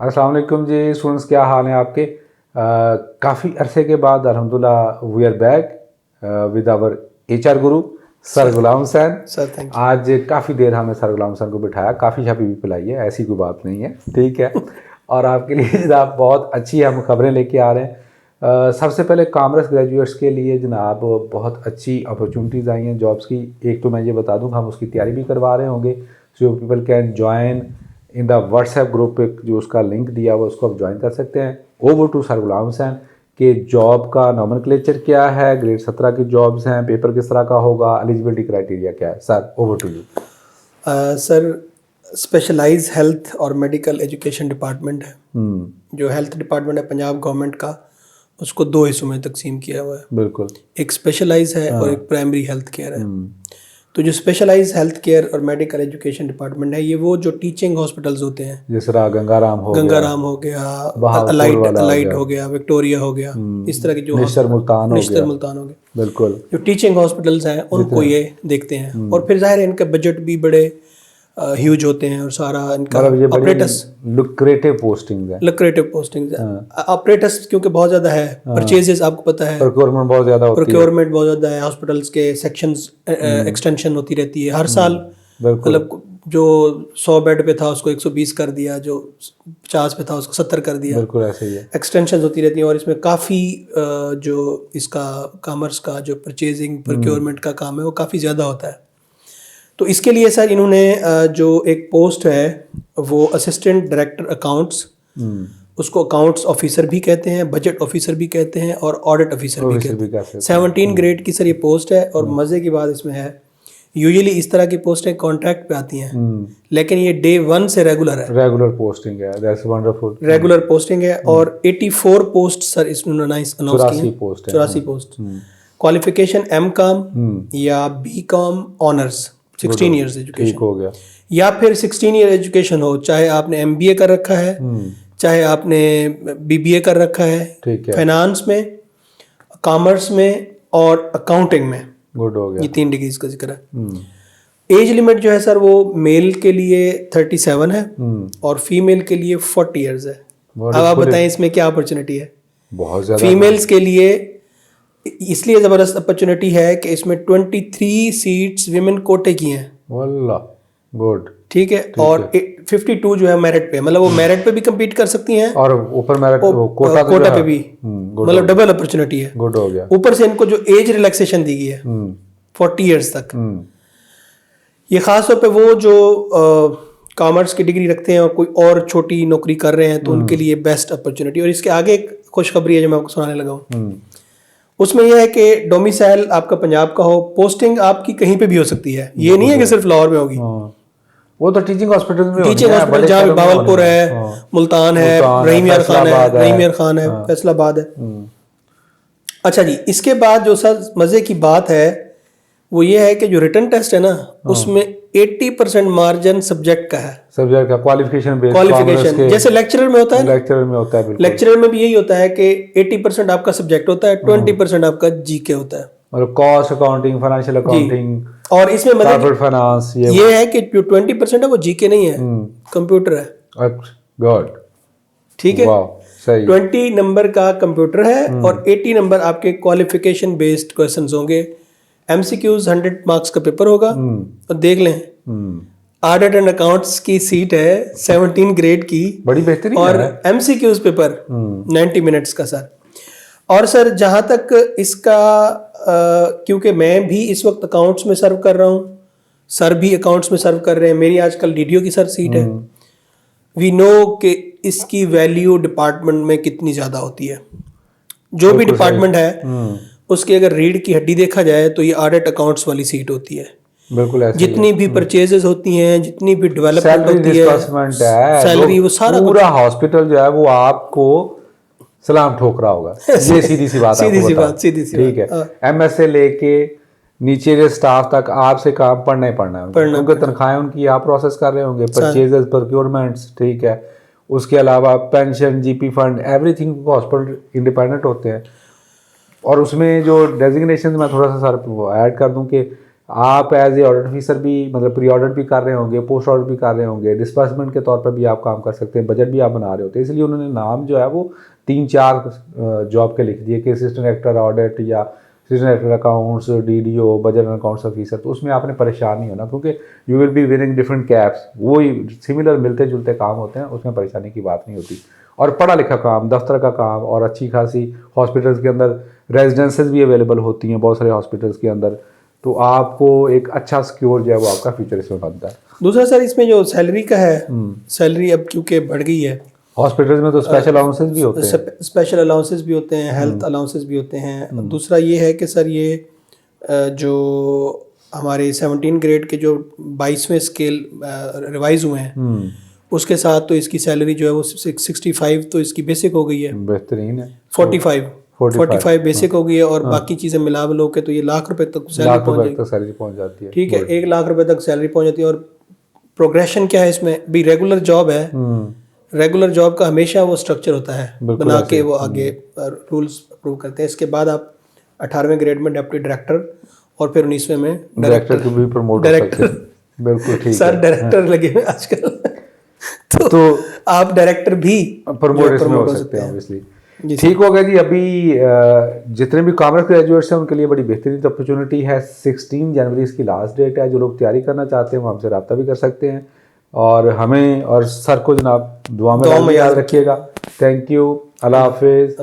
अस्सलाम वालेकुम जी स्टूडेंट्स, क्या हाल है आपके? काफ़ी अरसे के बाद अल्हम्दुलिल्लाह we are back with our HR गुरु sir Ghulam Hussain. Sir thank you. आज काफ़ी देर हमने सर गुलाम हुसैन को बिठाया, काफ़ी शफी भी पिलाई है, ऐसी कोई बात नहीं है, ठीक है। और आपके लिए जनाब बहुत अच्छी हम खबरें लेके आ रहे हैं। सबसे पहले कॉमर्स ग्रेजुएट्स के लिए जनाब बहुत अच्छी अपॉर्चुनिटीज़ आई हैं जॉब्स की। एक तो मैं ये बता दूँ, हम उसकी तैयारी भी करवा रहे होंगे, so people can join in the WhatsApp group पे जो उसका लिंक दिया हुआ उसको आप ज्वाइन कर सकते हैं। Over to sir Ghulam Hussain कि जॉब का नॉमेनक्लेचर क्या है, ग्रेड 17 की जॉब्स हैं, पेपर किस तरह का होगा, एलिजिबिलिटी क्राइटेरिया क्या है। Sir over to you. Sir specialise health और मेडिकल एजुकेशन डिपार्टमेंट है, जो हेल्थ डिपार्टमेंट है पंजाब गवर्नमेंट का, उसको दो हिस्सों में तकसीम किया हुआ है। बिल्कुल। एक स्पेशलाइज है और एक प्राइमरी हेल्थ केयर है। तो जो स्पेशलाइज हेल्थ केयर और मेडिकल एजुकेशन डिपार्टमेंट है, ये वो जो टीचिंग हॉस्पिटल्स होते हैं, जिस तरह गंगाराम हो गया, अलाइट हो गया, विक्टोरिया हो गया, इस तरह के जो निश्तर मुल्तान हो गया, बिल्कुल, जो टीचिंग हॉस्पिटल्स हैं उनको ये देखते हैं। और फिर जाहिर है इनका बजट भी बड़े ह्यूज होते हैं और सारा इनका ऑपरेटर्स लुक्रेटिव पोस्टिंग्स है। ऑपरेटर्स क्योंकि बहुत ज़्यादा है, परचेजेस आपको पता है, प्रोक्योरमेंट बहुत ज़्यादा है, हॉस्पिटल्स के सेक्शंस एक्सटेंशन होती रहती है हर साल। मतलब जो 100 बेड पे था उसको 120 कर दिया, जो 50 पे था उसको 70 कर दिया, बिल्कुल ऐसे ही है। एक्सटेंशन होती रहती हैं और इसमें काफ़ी जो इसका कॉमर्स का जो परचेजिंग प्रोक्योरमेंट का काम है वो काफ़ी ज़्यादा होता है। तो इसके लिए सर इन्होंने जो एक पोस्ट है वो असिस्टेंट डायरेक्टर अकाउंट्स, उसको अकाउंट्स ऑफिसर भी कहते हैं, बजट ऑफिसर भी कहते हैं और ऑडिट ऑफिसर भी कहते हैं। 17 ग्रेड की सर ये पोस्ट है। और मज़े की बात इसमें है, यूजुअली इस तरह की पोस्टें कॉन्ट्रैक्ट पे आती हैं, लेकिन ये डे 1 से रेगुलर है, रेगुलर पोस्टिंग है। That's wonderful. रेगुलर पोस्टिंग है। और 84 पोस्ट सर इसने अनाउंस की हैं, 84 पोस्ट। क्वालिफिकेशन M.Com या B.Com ऑनर्स, 16 ईयर्स एजुकेशन हो गया, या फिर 16 ईयर एजुकेशन हो, चाहे आपने MBA कर रखा है, चाहे आपने BBA कर रखा है, फाइनेंस में, कॉमर्स में और अकाउंटिंग में। गुड हो गया, ये 3 डिग्रीज का जिक्र है। एज लिमिट जो है सर वो मेल के लिए 37 है और फीमेल के लिए 40 ईयर्स है। अब आप बताएं इसमें क्या अपॉर्चुनिटी है? बहुत ज़्यादा फीमेल्स के लिए इसलिए ज़बरदस्त अपॉर्चुनिटी है कि इसमें 23 सीट्स विमेन कोटे की हैं। वल्लाह, गुड, ठीक है। और 52 जो है मेरिट पे, मतलब वो मेरिट पे भी कम्पीट कर सकती हैं और ऊपर मेरिट कोटा पे भी, मतलब डबल अपॉर्चुनिटी है। गुड हो गया। ऊपर से इनको जो एज रिलैक्सेशन दी गई है 40 ईयर्स तक, ये खास तौर पे वो जो कॉमर्स की डिग्री रखते हैं और कोई और छोटी नौकरी कर रहे हैं तो उनके लिए बेस्ट अपॉर्चुनिटी। और इसके आगे एक खुशखबरी है जो मैं आपको सुनाने लगा हूँ, उसमें यह है कि डोमिसाइल आपका पंजाब का हो, पोस्टिंग आपकी कहीं पे भी हो सकती है। ये नहीं है कि सिर्फ लाहौर में होगी, वो तो टीचिंग हॉस्पिटल में, टीचिंग हॉस्पिटल जहाँ पे बावलपुर है, मुल्तान है, रहीम यार खान है, फैसलाबाद है। अच्छा जी, इसके बाद जो सर मजे की बात है वो ये है कि जो रिटन टेस्ट है ना, उसमें 80% मार्जिन सब्जेक्ट का है, सब्जेक्ट का क्वालिफिकेशन जैसे लेक्चरर में होता है, लेक्चरर में भी यही होता है कि 80% आपका सब्जेक्ट होता है, 20% आपका GK होता है, और कॉस्ट अकाउंटिंग, फाइनेंशियल अकाउंटिंग। और इसमें मतलब फाइनेंस ये है कि जो 20% है वो GK नहीं है, कंप्यूटर है। गॉड, ठीक है, 20 नंबर का कंप्यूटर है और 80 नंबर आपके क्वालिफिकेशन बेस्ड क्वेश्चंस होंगे। MCQs 100 मार्क्स का पेपर होगा। और देख लें ऑडिट एंड अकाउंट्स की सीट है 17 ग्रेड की, बड़ी बेहतरीन और MCQs पेपर 90 मिनट्स का सर। और सर जहाँ तक इसका क्योंकि मैं भी इस वक्त अकाउंट्स में सर्व कर रहा हूँ, सर भी अकाउंट्स में सर्व कर रहे हैं, मेरी आजकल DDO की सर सीट है। वी नो कि इसकी वैल्यू डिपार्टमेंट में कितनी ज़्यादा होती है। जो भी डिपार्टमेंट है उसकी अगर रीढ़ की हड्डी देखा जाए तो ये ऑडिट अकाउंट्स वाली सीट होती है। बिल्कुल ऐसे जितनी भी परचेजेस होती हैं, जितनी भी डेवलपमेंट होती है, सैलरी, वो सारा पूरा हॉस्पिटल जो है वो आपको सलाम ठोक रहा होगा। ये सीधी सी बात, सीधी सी ठीक है। MS से लेके नीचे के स्टाफ तक आपसे काम पढ़ना ही पढ़ना है, क्योंकि तनख्वाहें उनकी आप प्रोसेस कर रहे होंगे, परचेजेस, प्रोक्योरमेंट्स, ठीक है। उसके अलावा pension, GP fund, everything hospital independent होते हैं। और उसमें जो डेजिग्नेशन मैं थोड़ा सा सर ऐड कर दूं कि आप एज ए ऑडिट ऑफिसर भी मतलब प्री ऑडिट भी कर रहे होंगे, पोस्ट ऑडिट भी कर रहे होंगे, डिस्बर्समेंट के तौर पर भी आप काम कर सकते हैं, बजट भी आप बना रहे होते हैं। इसलिए उन्होंने नाम जो है वो 3-4 जॉब के लिख दिए कि असिस्टेंट डायरेक्टर ऑडिट या assistant director accounts, DDO, budget and accounts officer. तो उसमें आपने परेशान नहीं होना, क्योंकि you will be winning different caps, वही सिमिलर मिलते जुलते काम होते हैं, उसमें परेशानी की बात नहीं होती। और पढ़ा लिखा काम, दफ्तर का काम, और अच्छी खासी हॉस्पिटल्स के अंदर रेजिडेंसेज भी अवेलेबल होती हैं बहुत सारे हॉस्पिटल्स के अंदर, तो आपको एक अच्छा सिक्योर जो है वो आपका फ्यूचर इसमें बनता है। दूसरा सर इसमें जो सैलरी का है, सैलरी अब क्योंकि बढ़ गई है, हॉस्पिटल्स में तो स्पेशल अलाउंसेस भी होते हैं, स्पेशल अलाउंसेस भी होते हैं, हेल्थ अलाउंसेस भी होते हैं। दूसरा ये है कि सर ये जो हमारे 17 ग्रेड के जो 22वें स्केल रिवाइज हुए हैं, उसके साथ तो इसकी सैलरी जो है वो 65 तो इसकी बेसिक हो गई है, बेहतरीन है। 45 बेसिक हो गई है, और बाकी चीज़ें मिला लो के तो ये लाख रुपए तक सैलरी पहुंच जाती है। ठीक है, 1 लाख रुपए तक सैलरी पहुंच जाती है। और प्रोग्रेशन क्या है इसमें भी, रेगुलर जॉब है, रेगुलर जॉब का हमेशा वो स्ट्रक्चर होता है बना के वो आगे रूल्स अप्रूव करते हैं। इसके बाद आप 18वें ग्रेड में डिप्टी डायरेक्टर और फिर 19वें में डायरेक्टर को भी प्रमोट कर सकते हैं। बिल्कुल ठीक सर डायरेक्टर लगे हुए आजकल तो आप डायरेक्टर भी प्रमोट हो सकते हैं ऑब्वियसली। ठीक हो गया जी। अभी जितने भी कॉमर्स ग्रेजुएट्स हैं उनके लिए बड़ी बेहतरीन अपॉर्चुनिटी है। 16 जनवरी इसकी लास्ट डेट है। जो लोग तैयारी करना चाहते हैं वो हमसे रब्ता भी कर सकते हैं, और हमें और सर को जनाब दुआ में याद रखिएगा। Thank you. अल्लाह हाफिज़।